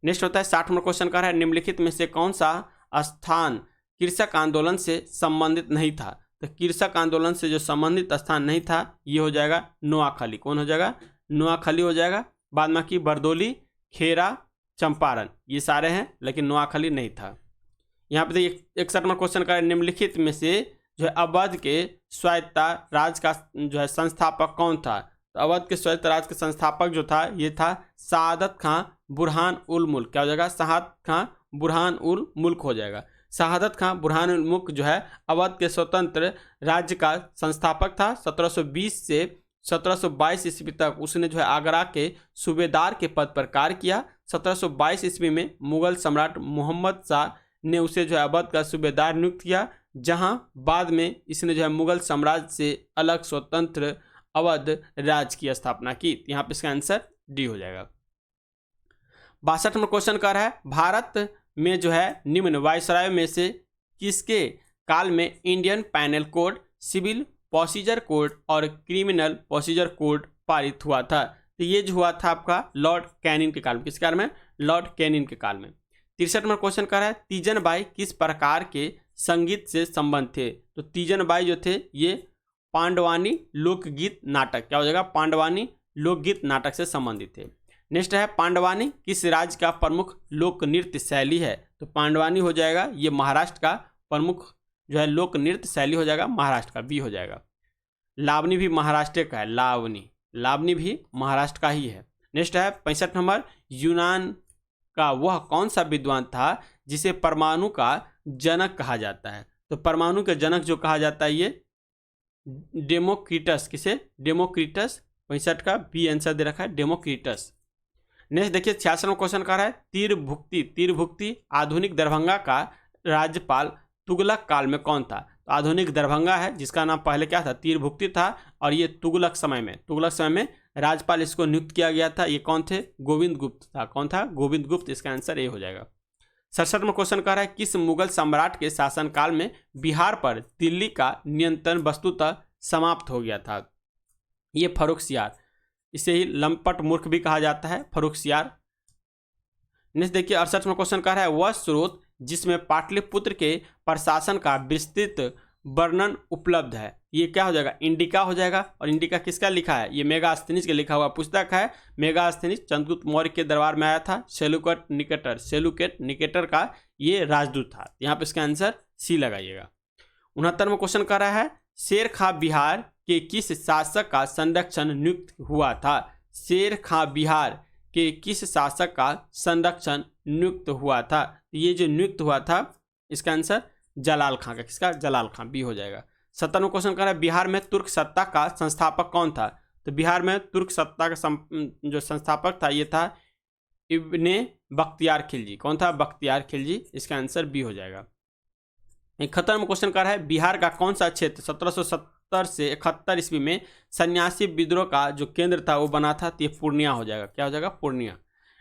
नेक्स्ट होता है 60वां क्वेश्चन का है निम्नलिखित में से कौन सा स्थान कृषक आंदोलन से संबंधित नहीं था? तो कृषक आंदोलन से जो संबंधित स्थान नहीं था ये हो जाएगा नोआखली। कौन हो जाएगा? नोआखली हो जाएगा। बाद में की बरदौली, खेरा, चंपारण ये सारे हैं लेकिन नोआखली नहीं था। यहाँ पे देखिए 61वां क्वेश्चन का निम्नलिखित में से जो है अवध के स्वायत्ता राज का जो है संस्थापक कौन था? तो अवध के स्वायत्त राज्य के संस्थापक जो था ये था शहादत खां बुरहान उल मुल्क। क्या हो जाएगा? शहादत खां बुरहान उल मुल्क हो जाएगा। शहादत खां बुरहान उल मुल्क जो है अवध के स्वतंत्र राज्य का संस्थापक था। 1720 से 1722 ईस्वी तक उसने जो है आगरा के सूबेदार के पद पर कार्य किया। 1722 ईस्वी में मुगल सम्राट मोहम्मद शाह ने उसे जो है अवध का सूबेदार नियुक्त किया, जहां बाद में इसने जो है मुगल साम्राज्य से अलग स्वतंत्र अवध राज्य की स्थापना की। यहाँ पे इसका आंसर डी हो जाएगा। 62 नंबर क्वेश्चन कर रहा है भारत में जो है निम्न वायसराय में से किसके काल में Indian penal code, civil procedure code और क्रिमिनल प्रोसीजर कोड पारित हुआ था? तो ये जो हुआ था आपका लॉर्ड कैनिंग के काल में। किस काल में? लॉर्ड कैनिंग के काल में। 63 नंबर क्वेश्चन कर रहा है तीजन बाई किस प्रकार के संगीत से संबंध थे? तो तीजन बाई जो थे ये पांडवानी लोकगीत नाटक, क्या हो जाएगा? पांडवानी लोकगीत नाटक से संबंधित थे। नेक्स्ट है पांडवानी किस राज्य का प्रमुख लोक नृत्य शैली है? तो पांडवानी हो जाएगा ये महाराष्ट्र का प्रमुख जो है लोक नृत्य शैली हो जाएगा, महाराष्ट्र का, बी हो जाएगा। लावनी भी महाराष्ट्र का है, लावनी भी महाराष्ट्र का ही है। नेक्स्ट है 65 नंबर यूनान का वह कौन सा विद्वान था जिसे परमाणु का जनक कहा जाता है? तो परमाणु के जनक जो कहा जाता है ये डेमोक्रिटस। किसे? डेमोक्रिटस। 65 का बी आंसर दे रखा है, डेमोक्रिटस। नेक्स्ट देखिए 66 में क्वेश्चन कर रहा है तीरभुक्ति आधुनिक दरभंगा का राज्यपाल तुगलक काल में कौन था? तो आधुनिक दरभंगा है जिसका नाम पहले क्या था? तीरभुक्ति था, और ये तुगलक समय में राज्यपाल इसको नियुक्त किया गया था। ये कौन थे? गोविंद गुप्त था। कौन था? गोविंद गुप्त। इसका आंसर ए हो जाएगा। 67 में क्वेश्चन कर रहा है किस मुगल सम्राट के शासनकाल में बिहार पर दिल्ली का नियंत्रण वस्तुतः समाप्त हो गया था? ये फर्रुखसियार, इसे ही लंपट मूर्ख भी कहा जाता है, फर्रुखसियार। नेक्स्ट देखिए 68 में क्वेश्चन कर रहा है वह स्रोत जिसमें पाटलिपुत्र के प्रशासन का विस्तृत वर्णन उपलब्ध है, ये क्या हो जाएगा? इंडिका हो जाएगा। और इंडिका किसका लिखा है? ये मेगास्थनीज के लिखा हुआ पुस्तक है। मेगास्थनीज चंद्रगुप्त मौर्य के दरबार में आया था। सेलुकेट निकेटर का ये राजदूत था। यहाँ पे इसका आंसर सी लगाइएगा। 69 में क्वेश्चन कर रहा है शेर खां बिहार के किस शासक का संरक्षण नियुक्त हुआ था? शेर खां बिहार के किस शासक का संरक्षण नियुक्त हुआ था? ये जो नियुक्त हुआ था इसका आंसर जलाल खां का। किसका? जलाल खां, बी हो जाएगा। 70 में क्वेश्चन कर रहा है बिहार में तुर्क सत्ता का संस्थापक कौन था? तो बिहार में तुर्क सत्ता का जो संस्थापक था ये था इब्ने बख्तियार खिलजी। कौन था? बख्तियार खिलजी। इसका आंसर बी हो जाएगा। 71 में क्वेश्चन कर रहा है बिहार का कौन सा क्षेत्र 1770 से 71 ईस्वी में सन्यासी विद्रोह का जो केंद्र था वो बना था? तो ये पूर्णिया हो जाएगा। क्या हो जाएगा? पूर्णिया।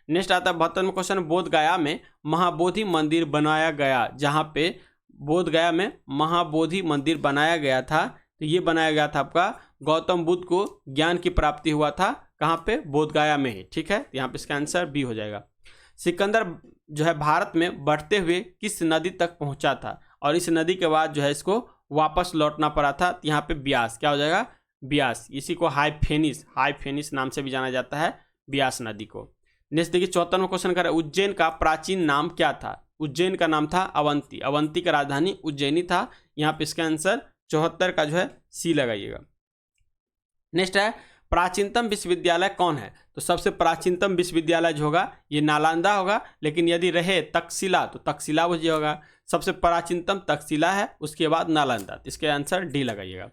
नेक्स्ट आता है 72 में क्वेश्चन बोध गया में महाबोधि मंदिर बनाया गया, जहाँ पे बोध गया में महाबोधि मंदिर बनाया गया था, तो ये बनाया गया था आपका गौतम बुद्ध को ज्ञान की प्राप्ति हुआ था। कहाँ पे? बोध गया में ही। ठीक है, यहाँ पे इसका आंसर बी हो जाएगा। सिकंदर जो है भारत में बढ़ते हुए किस नदी तक पहुंचा था? और इस नदी के बाद जो है इसको वापस लौटना पड़ा था। यहाँ पे ब्यास। क्या हो जाएगा? ब्यास। इसी को हाइफेनिस नाम से भी जाना जाता है, ब्यास नदी को। नेक्स्ट देखिए 74 में क्वेश्चन कर उज्जैन का प्राचीन नाम क्या था? उज्जैन का नाम था अवंती। अवंती का राजधानी उज्जैनी था। यहाँ पे इसका आंसर 74 का जो है सी लगाइएगा। नेक्स्ट है प्राचीनतम विश्वविद्यालय कौन है? तो सबसे प्राचीनतम विश्वविद्यालय जो होगा ये नालंदा होगा, लेकिन यदि रहे तक्षशिला तो तक्षशिला वो होगा। सबसे प्राचीनतम तक्षशिला है, उसके बाद नालंदा। तो इसके आंसर डी लगाइएगा।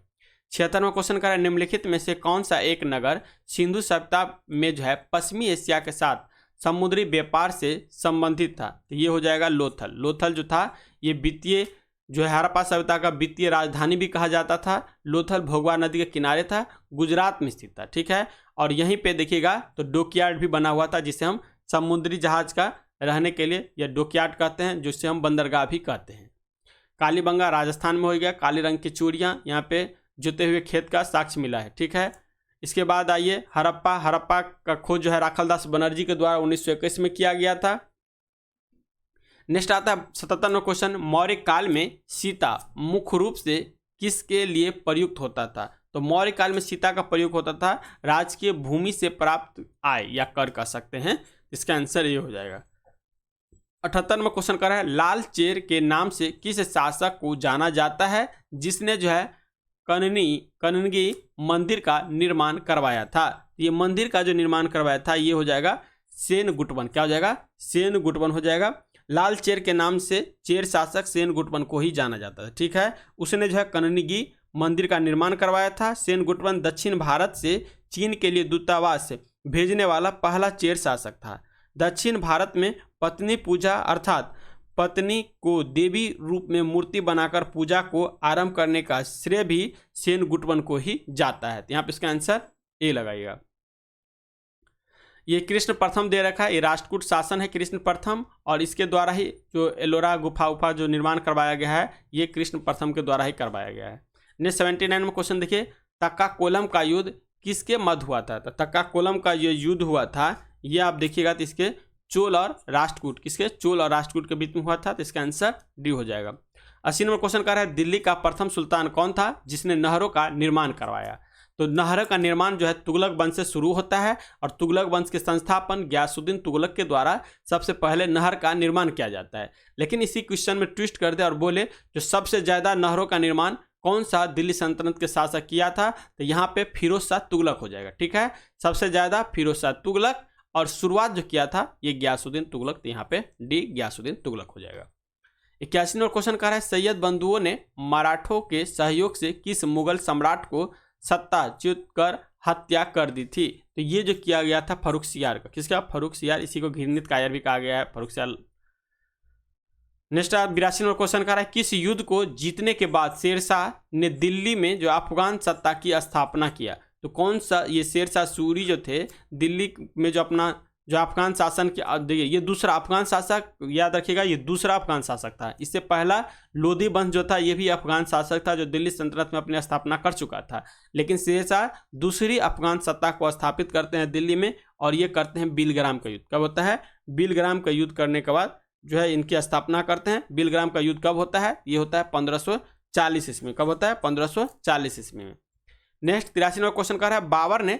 76 में क्वेश्चन कर रहा है निम्नलिखित में से कौन सा एक नगर सिंधु सभ्यता में जो है पश्चिमी एशिया के साथ समुद्री व्यापार से संबंधित था? तो ये हो जाएगा लोथल। लोथल जो था ये वित्तीय जो है हड़प्पा सभ्यता का वित्तीय राजधानी भी कहा जाता था। लोथल भोगवा नदी के किनारे था, गुजरात में स्थित था। ठीक है, और यहीं पे देखिएगा तो डॉकयार्ड भी बना हुआ था, जिसे हम समुद्री जहाज का रहने के लिए या डॉकयार्ड कहते हैं, जिससे हम बंदरगाह भी कहते हैं। कालीबंगा राजस्थान में हो गया। काले रंग की चूड़ियाँ, यहाँ पे जुते हुए खेत का साक्ष्य मिला है। ठीक है, इसके बाद आइए हड़प्पा का खोज जो है राखलदास बनर्जी के द्वारा 1921 में किया गया था। नेक्स्ट आता है 77 में क्वेश्चन मौर्य काल में सीता मुख्य रूप से किसके लिए प्रयुक्त होता था? तो मौर्य काल में सीता का प्रयोग होता था राजकीय भूमि से प्राप्त आय या कर कह सकते हैं। इसका आंसर ये हो जाएगा। 78 में क्वेश्चन कर रहा है लाल चेर के नाम से किस शासक को जाना जाता है जिसने जो है कननगी मंदिर का निर्माण करवाया था? ये मंदिर का जो निर्माण करवाया था ये हो जाएगा सेनगुटवन। क्या हो जाएगा? सेनगुटवन हो जाएगा। लाल चेर के नाम से चेर शासक सेनगुटवन को ही जाना जाता है। ठीक है, उसने जो है कननगी मंदिर का निर्माण करवाया था। सेनगुटवन दक्षिण भारत से चीन के लिए दूतावास भेजने वाला पहला चेर शासक था। दक्षिण भारत में पत्नी पूजा अर्थात पत्नी को देवी रूप में मूर्ति बनाकर पूजा को आरंभ करने का श्रेय भी सेनगुटवन को ही जाता है। तो यहाँ पे इसका आंसर ए लगाइएगा। ये कृष्ण प्रथम दे रखा है, ये राष्ट्रकूट शासन है कृष्ण प्रथम, और इसके द्वारा ही जो एलोरा गुफा जो निर्माण करवाया गया है ये कृष्ण प्रथम के द्वारा ही करवाया गया है। नेक्स्ट 79 में क्वेश्चन देखिए, तक्काकोलम का युद्ध किसके मध्य हुआ था? तो तक्काकोलम का ये युद्ध हुआ था, ये आप देखिएगा तो इसके चोल और राष्ट्रकूट, किसके? चोल और राष्ट्रकूट के बीच में हुआ था। तो इसका आंसर डी हो जाएगा। 80 नंबर क्वेश्चन कर रहा है, दिल्ली का प्रथम सुल्तान कौन था जिसने नहरों का निर्माण करवाया? तो नहरों का निर्माण जो है तुगलक वंश से शुरू होता है, और तुगलक वंश के संस्थापन गयासुद्दीन तुगलक के द्वारा सबसे पहले नहर का निर्माण किया जाता है। लेकिन इसी क्वेश्चन में ट्विस्ट कर दे और बोले जो सबसे ज़्यादा नहरों का निर्माण कौन सा दिल्ली सल्तनत के शासक किया था? तो यहाँ पे फिरोज शाह तुगलक हो जाएगा। ठीक है, सबसे ज़्यादा फिरोज शाह तुगलक, और शुरुआत जो किया था ये गयासुद्दीन तुगलक। तो यहाँ पे डी गयासुद्दीन तुगलक हो जाएगा। 81 नंबर क्वेश्चन कर रहा है, सैयद बंधुओं ने मराठों के सहयोग से किस मुगल सम्राट को सत्ताच्युत कर हत्या कर दी थी? तो ये जो किया गया था फर्रुखसियार का। किसका? फर्रुखसियार, इसी को घृणित कायर भी कहा गया है, फर्रुखसियार। नेक्स्ट 82 नंबर क्वेश्चन कर रहा है, किस युद्ध को जीतने के बाद शेरशाह ने दिल्ली में जो अफगान सत्ता की स्थापना किया? तो कौन सा? ये शेरशाह सूरी जो थे दिल्ली में जो अपना जो अफगान शासन के, देखिए ये दूसरा अफगान शासक, याद रखिएगा ये दूसरा अफगान शासक था। इससे पहला लोधी वंश जो था ये भी अफगान शासक था जो दिल्ली सल्तनत में अपनी स्थापना कर चुका था। लेकिन शेरशाह दूसरी अफगान सत्ता को स्थापित करते हैं दिल्ली में, और ये करते हैं बिलग्राम का युद्ध। कब होता है? बिलग्राम का युद्ध करने के बाद जो है इनकी स्थापना करते हैं। बिलग्राम का युद्ध कब होता है? ये होता है 1540 ईस्वी में। कब होता है? 1540 ईस्वी में। नेक्स्ट 83 नंबर क्वेश्चन कर रहा है, बाबर ने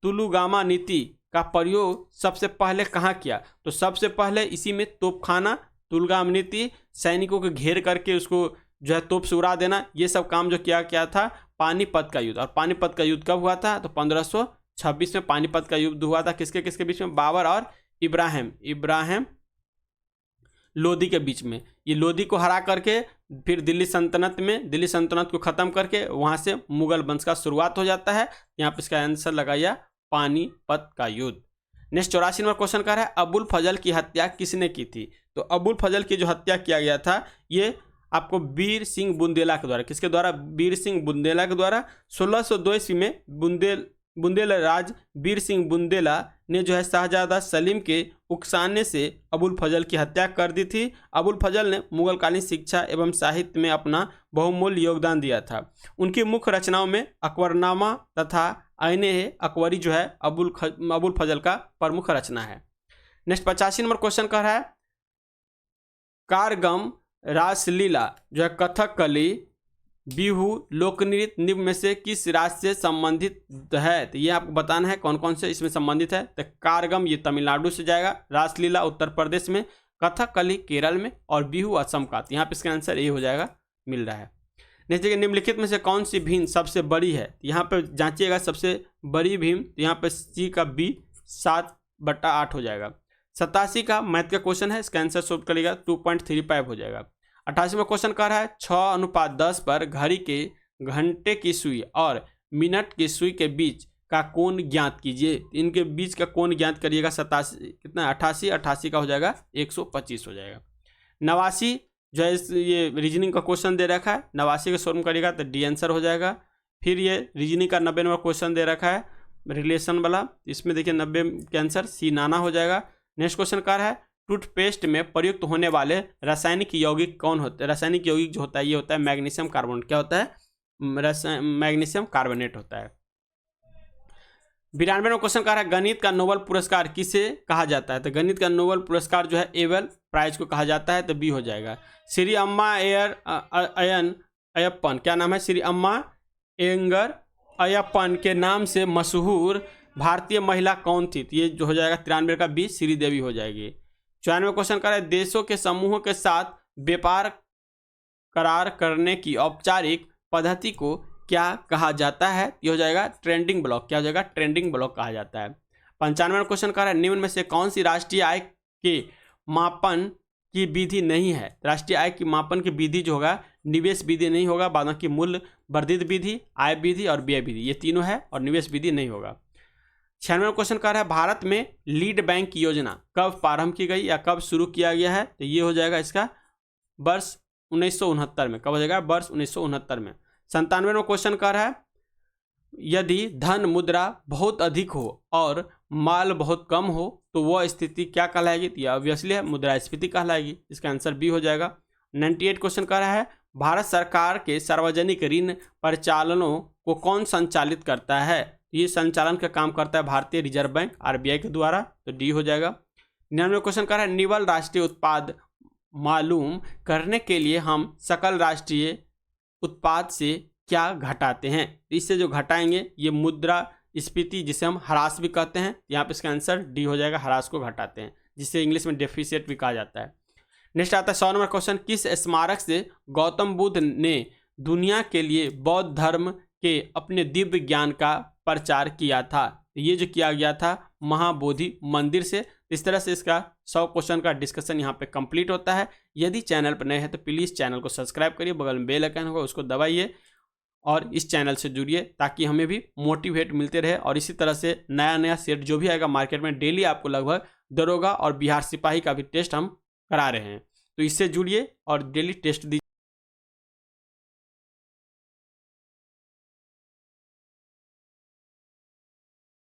तुलुगामा नीति का प्रयोग सबसे पहले कहाँ किया? तो सबसे पहले इसी में तोपखाना, तुलगाम नीति, सैनिकों को घेर करके उसको जो है तोप से उड़ा देना, ये सब काम जो किया था पानीपत का युद्ध। और पानीपत का युद्ध कब हुआ था? तो 1526 में पानीपत का युद्ध हुआ था। किसके किसके बीच में? बाबर और इब्राहिम लोदी के बीच में। ये लोदी को हरा करके फिर दिल्ली सल्तनत को ख़त्म करके वहाँ से मुगल वंश का शुरुआत हो जाता है। यहाँ पे इसका आंसर लगाया पानीपत का युद्ध। नेक्स्ट 84 नंबर क्वेश्चन कर रहा है, अबुल फजल की हत्या किसने की थी? तो अबुल फजल की जो हत्या किया गया था ये आपको वीर सिंह बुंदेला के द्वारा। किसके द्वारा? वीर सिंह बुंदेला के द्वारा। 1602 ईस्वी में बुंदेल राज वीर सिंह बुंदेला ने जो है शाहजादा सलीम के उकसाने से अबुल फजल की हत्या कर दी थी। अबुल फजल ने मुगलकालीन शिक्षा एवं साहित्य में अपना बहुमूल्य योगदान दिया था। उनकी मुख्य रचनाओं में अकबरनामा तथा आईने अकबरी जो है अबुल फजल का प्रमुख रचना है। नेक्स्ट 85 नंबर क्वेश्चन कर रहा है, कारगम रासलीला जो है कथकली, बिहू, लोकनृत्य निम्न में से किस राज्य से संबंधित है? तो ये आपको बताना है कौन कौन से इसमें संबंधित है। तो कारगम ये तमिलनाडु से जाएगा, रासलीला उत्तर प्रदेश में, कथकली केरल में, और बिहू असम का। तो यहाँ पे इसका आंसर ये हो जाएगा, मिल रहा है। नेक्स्ट देखिए, निम्नलिखित में से कौन सी भीम सबसे बड़ी है? यहाँ पे जांचिएगा सबसे बड़ी भीम। तो यहाँ पे सी का बी 7/8 हो जाएगा। 87 का मैथ का क्वेश्चन है, इसका आंसर सोल्व करिएगा 2.35 हो जाएगा। 88 में क्वेश्चन कर रहा है, 6:10 पर घड़ी के घंटे की सुई और मिनट की सुई के बीच का कोण ज्ञात कीजिए। इनके बीच का कोण ज्ञात करिएगा। 87 कितना? 88 का हो जाएगा 125 हो जाएगा। 89 जो है ये रीजनिंग का क्वेश्चन दे रखा है, 89 का सॉल्व करिएगा तो डी आंसर हो जाएगा। फिर ये रीजनिंग का 90 नंबर क्वेश्चन दे रखा है रिलेशन वाला, इसमें देखिए 90 के आंसर सी नाना हो जाएगा। नेक्स्ट क्वेश्चन क्या है, टूथपेस्ट में प्रयुक्त होने वाले रासायनिक यौगिक कौन होते हैं? रासायनिक यौगिक जो होता है ये होता है मैग्नीशियम कार्बोनेट। क्या होता है? मैग्नीशियम कार्बोनेट होता है। 92 क्वेश्चन कह रहा है, गणित का नोबेल पुरस्कार किसे कहा जाता है? तो गणित का नोबेल पुरस्कार जो है एबल प्राइज को कहा जाता है। तो बी हो जाएगा। श्री अम्मा अयप्पन, क्या नाम है? श्री अम्मा एंगर अयप्पन के नाम से मशहूर भारतीय महिला कौन थी? तो ये जो हो जाएगा 93 का बी श्रीदेवी हो जाएगी। 94 क्वेश्चन कर रहा है, देशों के समूहों के साथ व्यापार करार करने की औपचारिक पद्धति को क्या कहा जाता है? ये हो जाएगा ट्रेंडिंग ब्लॉक। क्या हो जाएगा? ट्रेंडिंग ब्लॉक कहा जाता है। 95वां क्वेश्चन कह रहा है निम्न में से कौन सी राष्ट्रीय आय के मापन की विधि नहीं है? राष्ट्रीय आय की मापन की विधि जो होगा निवेश विधि नहीं होगा, बाद की मूल्य वर्धित विधि, आय विधि और व्यय विधि, ये तीनों है और निवेश विधि नहीं होगा। 96वां क्वेश्चन कह रहा है भारत में लीड बैंक की योजना कब प्रारंभ की गई या कब शुरू किया गया है? तो ये हो जाएगा इसका वर्ष 1969 में। कब हो जाएगा? वर्ष 1969 में। 97वां क्वेश्चन कह रहा है यदि धन मुद्रा बहुत अधिक हो और माल बहुत कम हो तो वह स्थिति क्या कहलाएगी? तो यह ऑब्वियसली है मुद्रास्फीति कहलाएगी। इसका आंसर बी हो जाएगा। 98 क्वेश्चन कह रहा है भारत सरकार के सार्वजनिक ऋण परिचालनों को कौन संचालित करता है? ये संचालन का काम करता है भारतीय रिजर्व बैंक आरबीआई के द्वारा, तो डी हो जाएगा। 99 क्वेश्चन कह रहा है निवल राष्ट्रीय उत्पाद मालूम करने के लिए हम सकल राष्ट्रीय उत्पाद से क्या घटाते हैं? इससे जो घटाएंगे ये मुद्रा स्फीति जिसे हम ह्रास भी कहते हैं। यहाँ पे इसका आंसर डी हो जाएगा, ह्रास को घटाते हैं, जिसे इंग्लिश में डेफिसिट भी कहा जाता है। नेक्स्ट आता है 100 नंबर क्वेश्चन किस स्मारक से गौतम बुद्ध ने दुनिया के लिए बौद्ध धर्म के अपने दिव्य ज्ञान का प्रचार किया था? ये जो किया गया था महाबोधि मंदिर से। इस तरह से इसका 100 क्वेश्चन का डिस्कशन यहाँ पे कंप्लीट होता है। यदि चैनल पर नए हैं तो प्लीज़ चैनल को सब्सक्राइब करिए, बगल में बेल आइकन होगा उसको दबाइए और इस चैनल से जुड़िए ताकि हमें भी मोटिवेट मिलते रहे। और इसी तरह से नया नया सेट जो भी आएगा मार्केट में डेली आपको लगभग दरोगा और बिहार सिपाही का भी टेस्ट हम करा रहे हैं, तो इससे जुड़िए और डेली टेस्ट दीजिए।